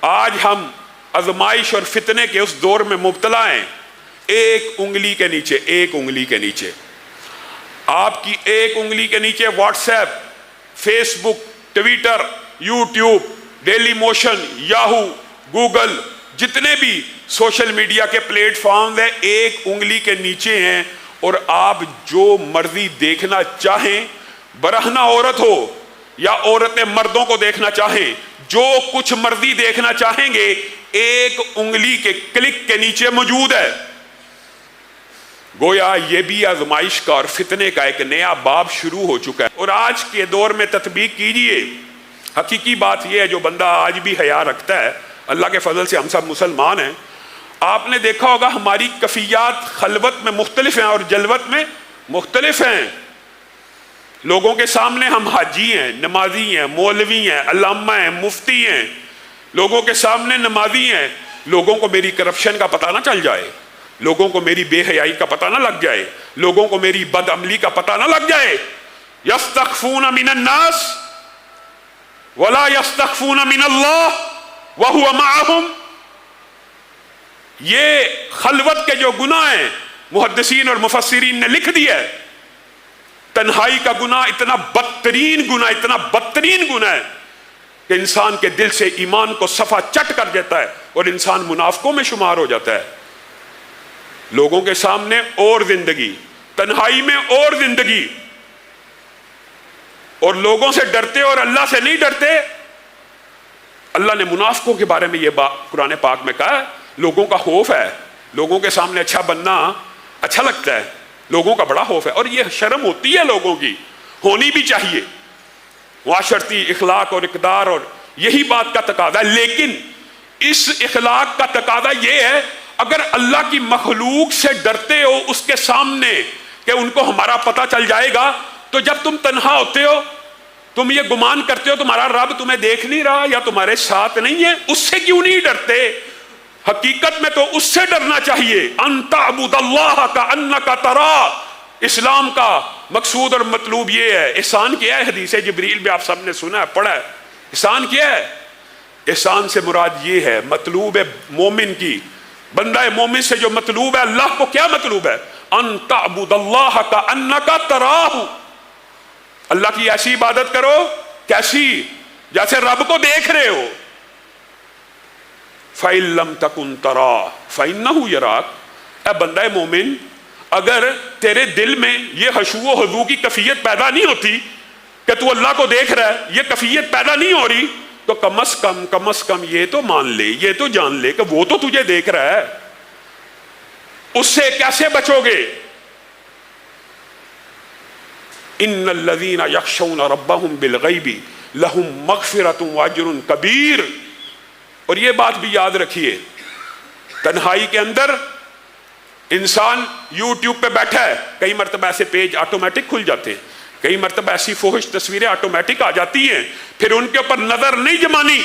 آج ہم آزمائش اور فتنے کے اس دور میں مبتلا ہیں. ایک انگلی کے نیچے، ایک انگلی کے نیچے، آپ کی ایک انگلی کے نیچے WhatsApp, Facebook, Twitter, YouTube, Dailymotion, Yahoo, Google, جتنے بھی سوشل میڈیا کے پلیٹ فارم ہیں ایک انگلی کے نیچے ہیں، اور آپ جو مرضی دیکھنا چاہیں، برہنہ عورت ہو یا عورتیں مردوں کو دیکھنا چاہیں، جو کچھ مرضی دیکھنا چاہیں گے ایک انگلی کے کلک کے نیچے موجود ہے. گویا یہ بھی آزمائش کا اور فتنے کا ایک نیا باب شروع ہو چکا ہے. اور آج کے دور میں تطبیق کیجئے. حقیقی بات یہ ہے جو بندہ آج بھی حیا رکھتا ہے، اللہ کے فضل سے ہم سب مسلمان ہیں. آپ نے دیکھا ہوگا ہماری کفیات خلوت میں مختلف ہیں اور جلوت میں مختلف ہیں. لوگوں کے سامنے ہم حاجی ہیں، نمازی ہیں، مولوی ہیں، علامہ ہیں، مفتی ہیں. لوگوں کے سامنے نمازی ہیں، لوگوں کو میری کرپشن کا پتہ نہ چل جائے، لوگوں کو میری بے حیائی کا پتہ نہ لگ جائے، لوگوں کو میری بد عملی کا پتہ نہ لگ جائے. یستخفون من الناس ولا یستخفون من اللہ وہو معہم. یہ خلوت کے جو گناہ ہیں محدثین اور مفسرین نے لکھ دیا ہے. تنہائی کا گناہ اتنا بدترین گناہ، اتنا بدترین گناہ ہے کہ انسان کے دل سے ایمان کو صفا چٹ کر دیتا ہے اور انسان منافقوں میں شمار ہو جاتا ہے. لوگوں کے سامنے اور زندگی، تنہائی میں اور زندگی، اور لوگوں سے ڈرتے اور اللہ سے نہیں ڈرتے. اللہ نے منافقوں کے بارے میں یہ بات قرآن پاک میں کہا ہے، لوگوں کا خوف ہے، لوگوں کے سامنے اچھا بننا اچھا لگتا ہے، لوگوں کا بڑا خوف ہے. اور یہ شرم ہوتی ہے، لوگوں کی ہونی بھی چاہیے، معاشرتی اخلاق اور اقدار، اور یہی بات کا تقاضا ہے. لیکن اس اخلاق کا تقاضا یہ ہے اگر اللہ کی مخلوق سے ڈرتے ہو اس کے سامنے کہ ان کو ہمارا پتہ چل جائے گا، تو جب تم تنہا ہوتے ہو تم یہ گمان کرتے ہو تمہارا رب تمہیں دیکھ نہیں رہا یا تمہارے ساتھ نہیں ہے. اس سے کیوں نہیں ڈرتے؟ حقیقت میں تو اس سے ڈرنا چاہیے. ان تعبد اللہ کأنک تراہ. اسلام کا مقصود اور مطلوب یہ ہے. احسان کیا ہے؟ حدیث جبریل بھی آپ سب نے سنا ہے، پڑھا ہے. احسان کیا ہے؟ احسان سے مراد یہ ہے، مطلوب ہے مومن کی، بندہ مومن سے جو مطلوب ہے، اللہ کو کیا مطلوب ہے؟ ان تعبد اللہ کأنک تراہ. اللہ کی ایسی عبادت کرو، کیسی؟ جیسے رب کو دیکھ رہے ہو. فَإِن لَمْ تَكُنْ تَرَاهُ فَإِنَّهُ يَرَاكَ. اے بندہ مومن، اگر تیرے دل میں یہ خشوع و خضوع کی کیفیت پیدا نہیں ہوتی کہ تو اللہ کو دیکھ رہا ہے، یہ کیفیت پیدا نہیں ہو رہی، تو کم از کم یہ تو مان لے، یہ تو جان لے کہ وہ تو تجھے دیکھ رہا ہے. اس سے کیسے بچو گے؟ ان الذین یخشون ربهم بالغیب لہم مغفرۃ واجر کبیر. اور یہ بات بھی یاد رکھیے، تنہائی کے اندر انسان یوٹیوب پہ بیٹھا ہے، کئی مرتبہ ایسے پیج آٹومیٹک کھل جاتے ہیں، کئی مرتبہ ایسی فحش تصویریں آٹومیٹک آ جاتی ہیں، پھر ان کے اوپر نظر نہیں جمانی.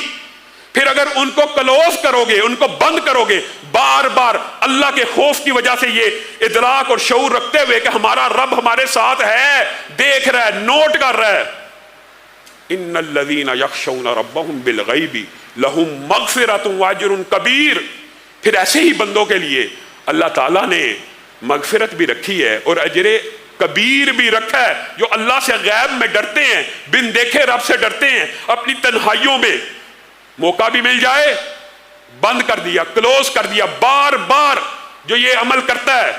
پھر اگر ان کو کلوز کرو گے، ان کو بند کرو گے، بار بار اللہ کے خوف کی وجہ سے یہ ادراک اور شعور رکھتے ہوئے کہ ہمارا رب ہمارے ساتھ ہے، دیکھ رہا ہے، نوٹ کر رہا ہے. ان الذین یخشون ربهم بالغیب لہم مغفرۃ واجر کبیر. پھر ایسے ہی بندوں کے لیے اللہ تعالیٰ نے مغفرت بھی رکھی ہے اور اجر کبیر بھی رکھا ہے. جو اللہ سے غیب میں ڈرتے ہیں، بن دیکھے رب سے ڈرتے ہیں، اپنی تنہائیوں میں موقع بھی مل جائے بند کر دیا، کلوز کر دیا. بار بار جو یہ عمل کرتا ہے،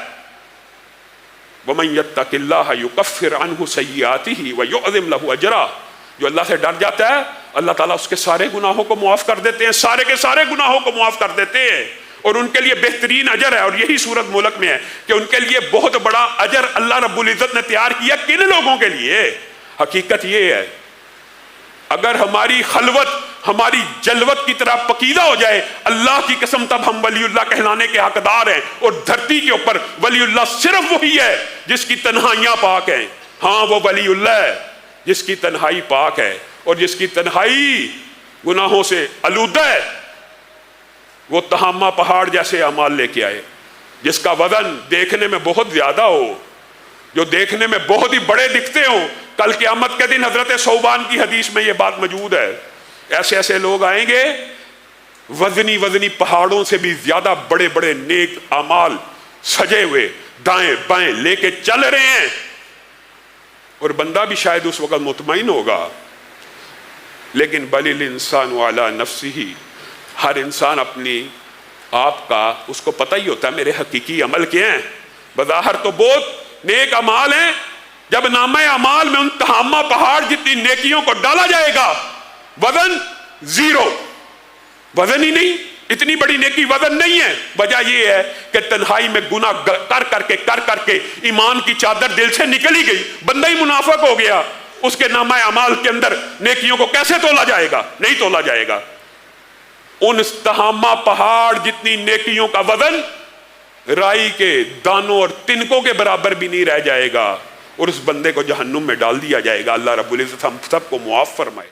وَمَن يَتَّقِ اللَّهَ يُكَفِّرْ عَنْهُ سَيِّئَاتِهِ وَيُعْظِمْ لَهُ أَجْرًا. جو اللہ سے ڈر جاتا ہے اللہ تعالیٰ اس کے سارے گناہوں کو معاف کر دیتے ہیں، سارے کے سارے گناہوں کو معاف کر دیتے ہیں، اور ان کے لیے بہترین اجر ہے. اور یہی صورت ملک میں ہے کہ ان کے لیے بہت بڑا اجر اللہ رب العزت نے تیار کیا. کن لوگوں کے لیے؟ حقیقت یہ ہے اگر ہماری خلوت ہماری جلوت کی طرح پکیدہ ہو جائے، اللہ کی قسم تب ہم ولی اللہ کہلانے کے حقدار ہیں. اور دھرتی کے اوپر ولی اللہ صرف وہی ہے جس کی تنہائیاں پاک ہیں. ہاں وہ ولی اللہ ہے جس کی تنہائی پاک ہے اور جس کی تنہائی گناہوں سے آلودہ ہے. وہ تہامہ پہاڑ جیسے اعمال لے کے آئے، جس کا وزن دیکھنے میں بہت زیادہ ہو، جو دیکھنے میں بہت ہی بڑے دکھتے ہوں. کل قیامت کے دن حضرت ثوبان کی حدیث میں یہ بات موجود ہے. ایسے ایسے لوگ آئیں گے وزنی وزنی پہاڑوں سے بھی زیادہ بڑے بڑے نیک اعمال سجے ہوئے دائیں بائیں لے کے چل رہے ہیں، اور بندہ بھی شاید اس وقت مطمئن ہوگا، لیکن بل الانسان علی نفسہ، ہر انسان اپنی آپ کا اس کو پتہ ہی ہوتا ہے میرے حقیقی عمل کیا ہیں۔ بظاہر تو بہت نیک اعمال ہیں، جب نامہ اعمال میں ان تہامہ پہاڑ جتنی نیکیوں کو ڈالا جائے گا، وزن زیرو، وزن ہی نہیں، اتنی بڑی نیکی وزن نہیں ہے۔ وجہ یہ ہے کہ تنہائی میں گناہ کر کے ایمان کی چادر دل سے نکل ہی گئی، بندہ ہی منافق ہو گیا، اس کے نامہ اعمال کے اندر نیکیوں کو کیسے تولا جائے گا؟ نہیں تولا جائے گا۔ ان تہامہ پہاڑ جتنی نیکیوں کا وزن رائی کے دانوں اور تنکوں کے برابر بھی نہیں رہ جائے گا، اور اس بندے کو جہنم میں ڈال دیا جائے گا۔ اللہ رب العزت ہم سب کو معاف فرمائے۔